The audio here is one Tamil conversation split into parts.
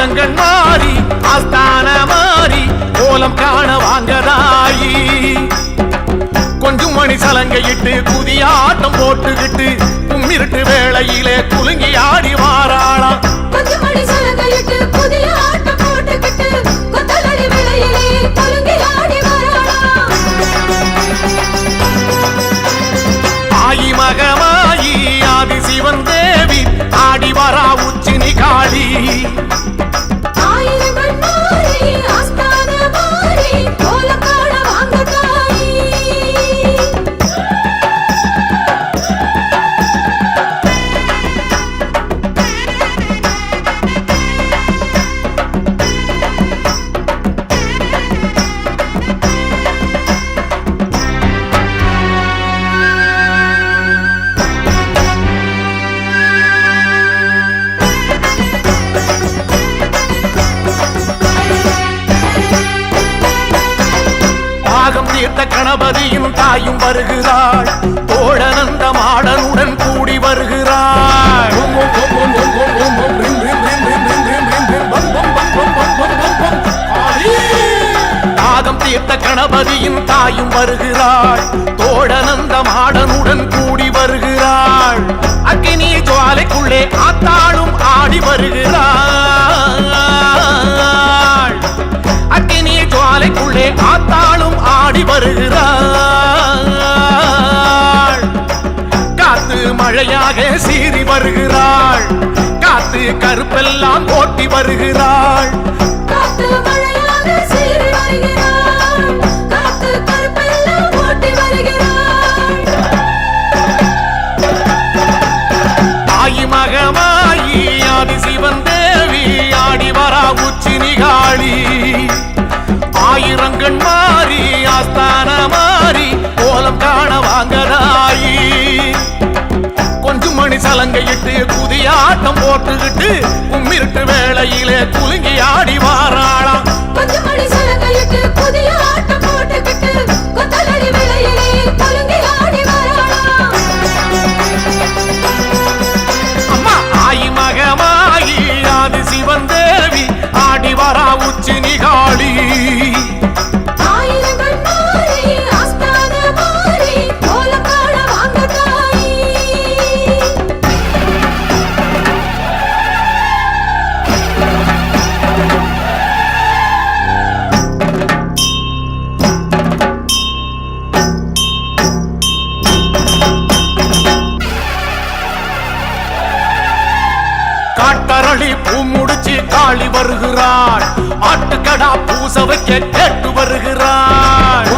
ஆயிரங்கள் மாறி ஆஸ்தான மாறி கோலம் காண வாங்கதாயி. கொஞ்சம் மணி சலங்கையிட்டு குதியாட்டம் போட்டுக்கிட்டு கும்மிருட்டு வேளையிலே குலுங்கி ஆடி வாராளாம். ஆயி மகமாயி ஆதி சிவன் தேவி ஆடி வரா உச்சினி காளி. கணபதியும் தாயும் வருகிறாள். தோழனந்த மாடனுடன் கூடி வருகிறாள். தாகம் தீர்த்த கணபதியும் தாயும் வருகிறாள். தோழனந்த மாடனுடன் கூடி வருகிறாள். அக்கினி ஜுவாலைக்குள்ளே ஆத்தாளும் ஆடி வருகிறாள். அக்கினி ஜுவாலைக்குள்ளே ஆத்தாளும் ஆடி வருகிறாள். காத்து மழையாக சீறி வருகிறாள். காத்து கருப்பெல்லாம் ஓட்டி வருகிறாள். ஆயி மகமாயி ஆதி சிவன் தேவி ஆடி வரா உச்சினி காளி. ஆயிரங்கள் மாறி ஆஸ்தான மாறி கோலம் காண வாங்கதாயி. கொஞ்சம் மணி சலங்கையிட்டு குதியாட்டம் போட்டுக்கிட்டு கும்மிருட்டு வேளையிலே குலுங்கி ஆடி வாராளாம். அம்மா ஆயி மகமாயி ஆதி சிவன் தேவி ஆடி வரா உச்சினி காளி. காட்டரளி பூ முடிச்சு காளி வருகிறாள். ஆட்டுக்கடா பூச வைக்க கேட்டு வருகிறாள்.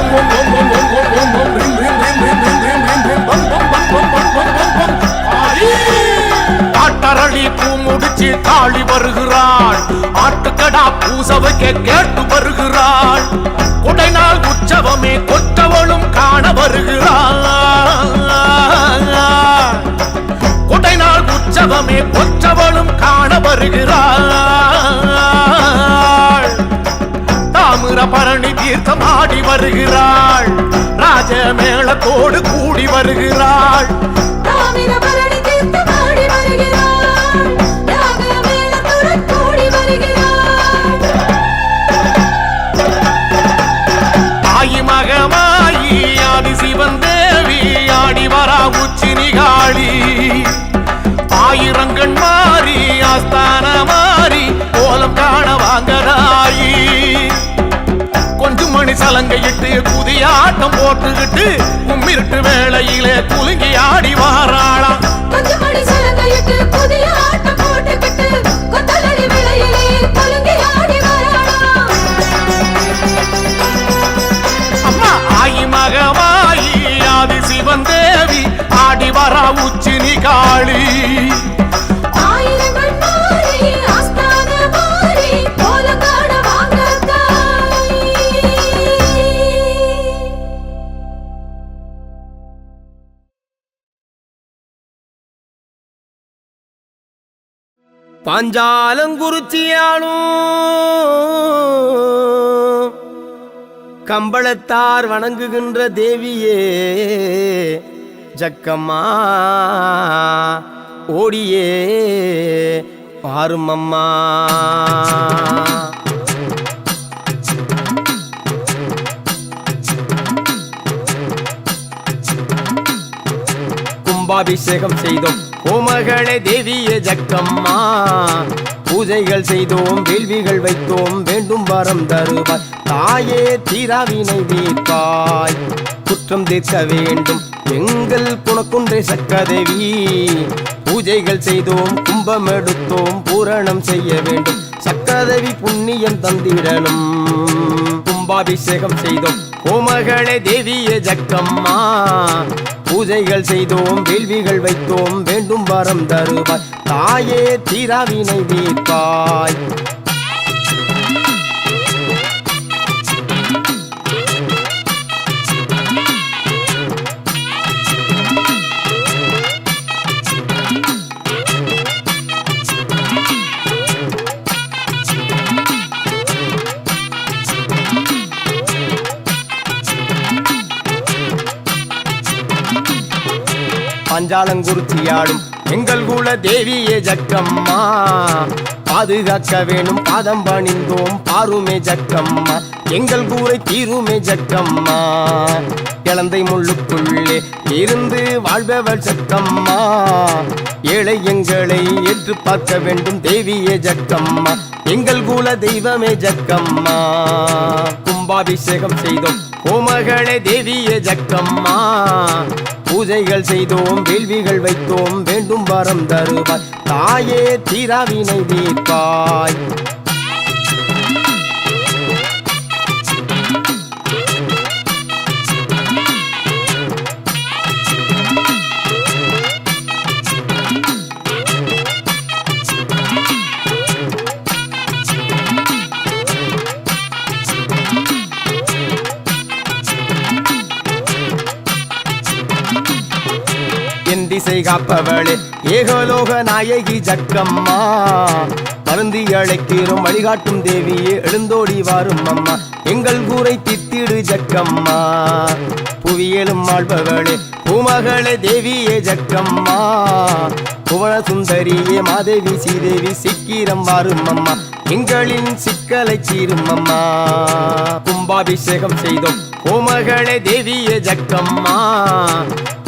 காட்டரளி பூ முடிச்சு காளி வருகிறாள். ஆட்டுக்கடா பூச வைக்க கேட்டு வருகிறாள். கொடைநாள் உற்சவமே கொற்றவளும் காண வருகிறாள். கொடைநாள் உற்சவமே கொற்றவளும் காண வருகிறாள். தாமிர பரணி தீர்த்தம் ஆடி வருகிறாள். ராஜ மேளத்தோடு கூடி வருகிறாள். ஆயி மகமாயி ஆதி சிவன் தேவி ஆடி வரா உச்சினி காளி. ஆயிரங்கள் மாறி ஆஸ்தான மாறி கோலம் காண வாங்கதாயி. கொஞ்சம் மணி சலங்கையிட்டு குதியாட்டம் போட்டுக்கிட்டு கும்மிருட்டு வேளையிலே குலுங்கி ஆடி வாராளாம். அம்மா ஆயி மகமாயி ஆதி சிவன் தேவி ஆடி வரா உச்சினி காளி. பாஞ்சாலங்குறிச்சியாளும் கம்பளத்தார் வணங்குகின்ற தேவியே ஜக்கம்மா ஓடியே பாரும் அம்மா. கும்பாபிஷேகம் செய்தோம் கோமகளே தேவியே ஜக்கம்மா. பூஜைகள் செய்தோம் வேள்விகள் வைத்தோம் வேண்டும் வரம் தருவாய் தாயே தீராவினை தீர்ப்பாய். குற்றம் தீர்க்க வேண்டும் எங்கள் குணக்குன்றே சக்கதேவி. பூஜைகள் செய்தோம் கும்பம் எடுத்தோம் பூரணம் செய்ய வேண்டும் சக்கதேவி புண்ணியம் தந்திடணும். கும்பாபிஷேகம் செய்தோம் கோமகளே தேவியே ஜக்கம்மா. பூஜைகள் செய்தோம் வேள்விகள் வைத்தோம் வேண்டும் வரம் தருவாய் தாயே தீராவினை தீர்ப்பாய். பஞ்சாலங்குறிச்சியாடும் எங்கள் குல தேவியே ஜக்கம்மா. பாதுகாக்க வேணும் பாதம் பணிந்தோம் பாருமே ஜக்கம்மா. எங்கள் கூரை தீருமே ஜக்கம்மா. இளந்தை முள்ளுக்குள்ளே இருந்து வாழ்பவள் ஜக்கம்மா. ஏழை எங்களை ஏற்று பார்க்க வேண்டும் தேவியே ஜக்கம்மா. எங்கள் குல தெய்வமே ஜக்கம்மா. கும்பாபிஷேகம் செய்தோம் கோமகளே தேவியே ஜக்கம்மா. பூஜைகள் செய்தோம் வேள்விகள் வைத்தோம் வேண்டும் வரம் தருவாய் தாயே தீராவினை தீர்ப்பாய். திசை காப்பவளே ஏகலோக நாயகி ஜக்கம்மா. மருந்தி அழைக்கிறோம் வழிகாட்டும் தேவியே எழுந்தோடி வாரும் அம்மா. எங்கள் கூரை தித்திடு ஜக்கம்மா. புவியலும் ஆள்பவளே பூமகளே தேவியே ஜக்கம்மா. புவன சுந்தரியே மாதேவி ஸ்ரீதேவி சீக்கிரம் வாரும் அம்மா. எங்களின் சிக்கலை சீரும் அம்மா. கும்பாபிஷேகம் செய்தோம் கோமகளே தேவியே ஜக்கம்மா.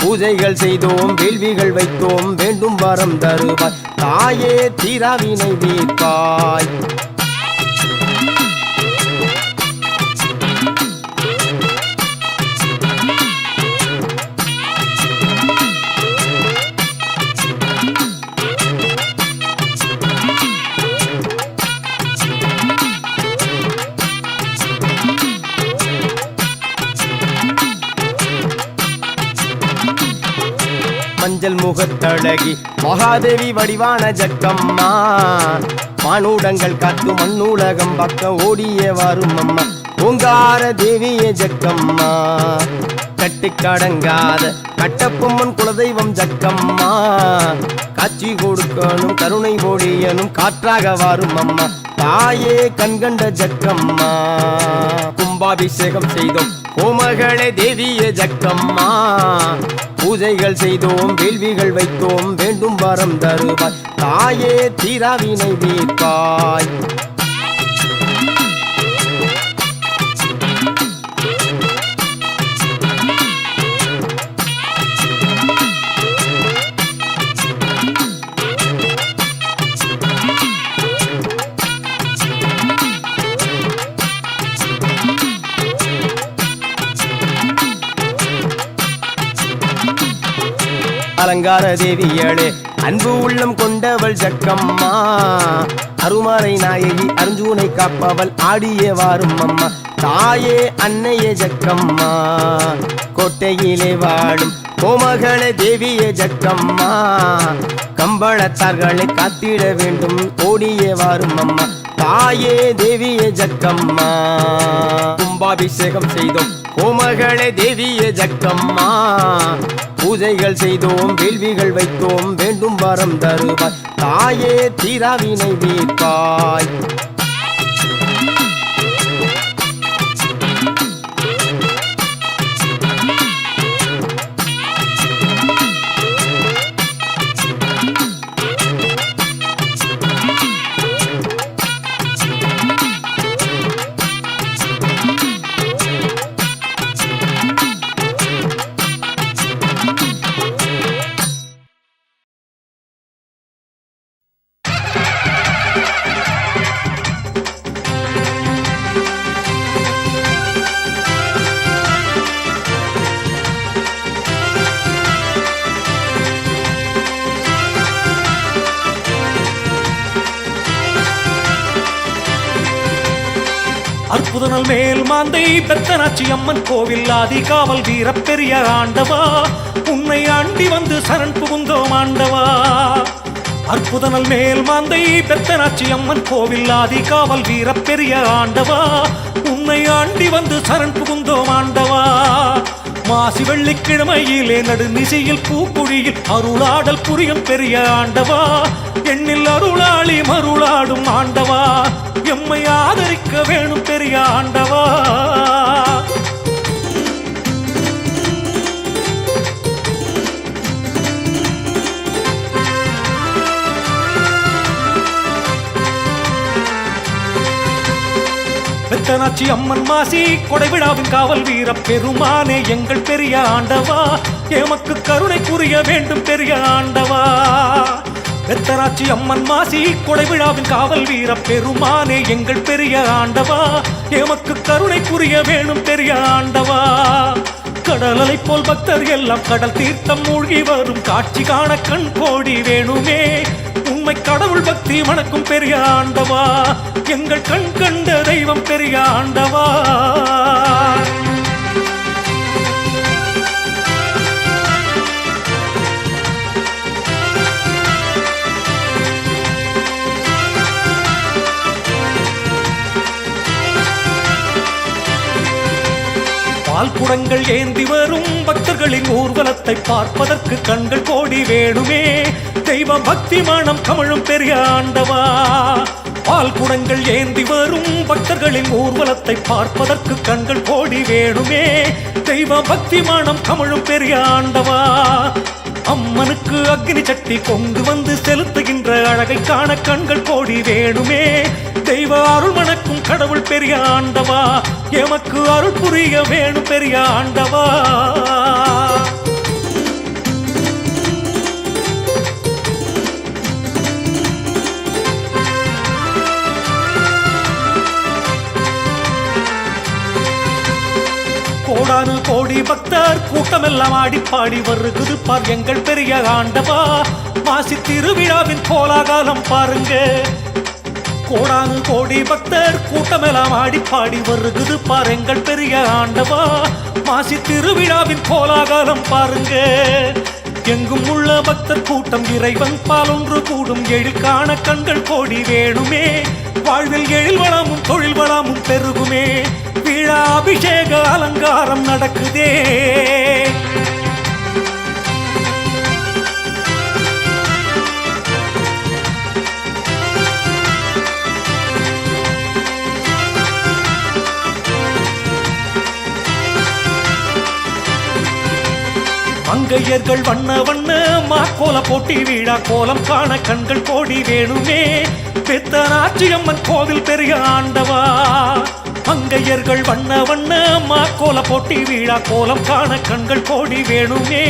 பூஜைகள் செய்தோம் வேள்விகள் வைத்தோம் வேண்டும் வரம் தருவாய் தாயே தீராவினை தீர்ப்பாய். மஞ்சள் முகத்தழகி மகாதேவி வடிவான ஜக்கம்மா. மானூடங்கள் காத்து மண்ணூலகம் பக்க ஓடிய வாரும் அம்மா. ஓங்கார தேவியே ஜக்கம்மா. கட்டுக்கடங்காத கட்டப்பொம்மன் குலதெய்வம் ஜக்கம்மா. காட்சி கொடுக்கணும் கருணை பொழியனும் காற்றாக வாரும் அம்மா தாயே கண்கண்ட ஜக்கம்மா. கும்பாபிஷேகம் செய்தோம் கோமகளே தேவியே ஜக்கம்மா. பூஜைகள் செய்தோம் வேள்விகள் வைத்தோம் வேண்டும் வரம் தருவாய் தாயே தீராவினை தீர்ப்பாய். அலங்கார தேவியளே அன்பு உள்ளம் கொண்டவள் ஜக்கம்மா. அருமறை நாயகி அர்ஜுனை காப்பவள் ஆடிய வாரும் அம்மா தாயே அன்னையே ஜக்கம்மா. கோட்டையிலே வாழும் கோமகளே தேவியே ஜக்கம்மா. கம்பளத்தார்களை காத்திட வேண்டும் ஓடிய வாரும் அம்மா தாயே தேவியே ஜக்கம்மா. கும்பாபிஷேகம் செய்தோம் கோமகளே தேவியே ஜக்கம்மா. பூஜைகள் செய்தோம் வேள்விகள் வைத்தோம் வேண்டும் வரம் தருவாய் தாயே தீராவினை தீர்ப்பாய். அற்புதனல் மேல் மாந்தை பெத்தனாச்சி அம்மன் கோவில் ஆதிகாவல் வீர பெரிய ஆண்டவா உன்னை ஆண்டி வந்து சரண் புகுந்தோம் ஆண்டவா அற்புதனல் மேல் மாந்தை பெத்தனாச்சி அம்மன் கோவில் ஆதிகாவல் வீர பெரிய ஆண்டவா உன்னை ஆண்டி வந்து சரண் புகுந்தோம் ஆண்டவா மாசி வெள்ளிக்கிழமையிலே நடுநிசையில் பூக்குழியில் அருளாடல் புரியும் பெரிய ஆண்டவா எண்ணில் அருளாளி மருளாடும் ஆண்டவா எம்மை ஆதரிக்க வேணும் பெரிய ஆண்டவா பெத்தனாச்சி அம்மன் மாசி கொடைவிழாவின் காவல் வீர பெருமானே எங்கள் பெரிய ஆண்டவா எமக்கு கருணை புரிய வேண்டும் பெரிய ஆண்டவா பெத்தனாச்சி அம்மன் மாசி கொடைவிழாவின் காவல் வீர பெருமானே எங்கள் பெரிய ஆண்டவா எமக்கு கருணை புரிய வேணும் பெரிய ஆண்டவா கடலலை போல் பக்தர் எல்லாம் கடல் தீர்த்தம் மூழ்கி வரும் காட்சி காண கண் கோடி வேணுமே உண்மை கடவுள் பக்தி வணக்கும் பெரிய ஆண்டவா எங்கள் கண் கண்ட தெய்வம் பெரிய ஆண்டவா பால்குடங்கள் ஏந்தி வரும் பக்தர்களின் ஊர்வலத்தை பார்ப்பதற்கு கண்கள் கோடி வேணுமே தெய்வ பக்தி மனம் கமழும் பெரிய ஆண்டவா பால்குடங்கள் ஏந்தி வரும் பக்தர்களின் ஊர்வலத்தை பார்ப்பதற்கு கண்கள் கோடி வேணுமே தெய்வ பக்தி மனம் கமழும் பெரிய ஆண்டவா அம்மனுக்கு அக்னி சட்டி கொண்டு வந்து செலுத்துகின்ற அழகை காண கண்கள் கோடி வேணுமே தெய்வ அருள் மணக்கும் கடவுள் பெரிய ஆண்டவா எமக்கு அருள் புரிய வேணும் பெரிய ஆண்டவா கோடானு கோடி பக்தர் கூட்டமெல்லாம் ஆடி பாடி வருகுது பார் எங்கள் பெரிய ஆண்டவா மாசி திருவிழாவின் கோலாகாலம் பாருங்க கோடானு கோடி பக்தர் கூட்டமெல்லாம் ஆடி பாடி வருகுது பார் எங்கள் பெரிய ஆண்டவா மாசி திருவிழாவின் கோலாகாலம் பாருங்க எங்கும் உள்ள பக்தர் கூட்டம் இறைவன் பால் ஒன்று கூடும் எழில் காண கண்கள் கோடி வேணுமே வாழ்வில் எழில் வளமும் தொழில் வளமும் பெருகுமே விழா அபிஷேக அலங்காரம் நடக்குதே மங்கையர்கள் வண்ண வண்ண மாக்கோல போட்டி விழா கோலம் காண கண்கள் கோடி வேணுமே பெத்தனாச்சி அம்மன் கோவில் பெரிய ஆண்டவா மங்கையர்கள் வண்ண வண்ண மாக்கோல போட்டி விழா கோலம் காண கண்கள் கோடி வேணுமே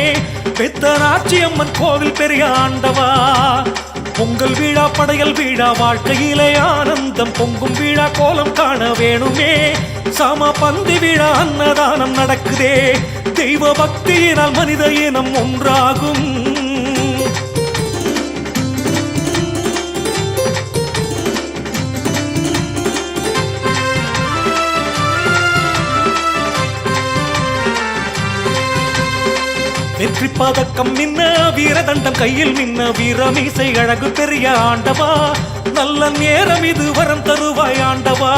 பெத்தனாச்சி அம்மன் கோவில் பெரிய ஆண்டவா பொங்கல் விழா படையல் விழா வாழ்க்கையிலே ஆனந்தம் பொங்கும் விழா கோலம் காண வேணுமே சம பந்தி விழா அன்னதானம் நடக்குதே தெய்வ பக்தியினால் மனித இனம் ஒன்றாகும் வெற்றி பதக்கம் மின்ன வீரதண்டம் கையில் மின்ன வீரமீசை அழகு பெரிய ஆண்டவா நல்ல நேரம் இது வரம் தருவாய் ஆண்டவா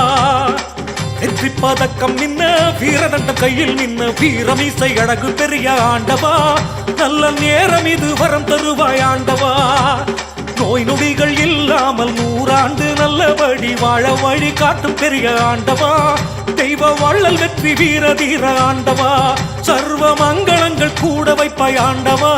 வெற்றி பதக்கம் மின்ன வீரதண்டம் கையில் மின்ன வீரமீசை அழகு பெரிய ஆண்டவா நல்ல நேரம் இது வரம் தருவாய் ஆண்டவா நோய் நொடிகள் இல்லாமல் 100 ஆண்டு நல்லபடி வாழ வழி காட்டும் பெரிய ஆண்டவா தெய்வ வள்ளல் வெற்றி வீர தீர ஆண்டவா சர்வ மங்களங்கள் கூட வைப்பாய் ஆண்டவா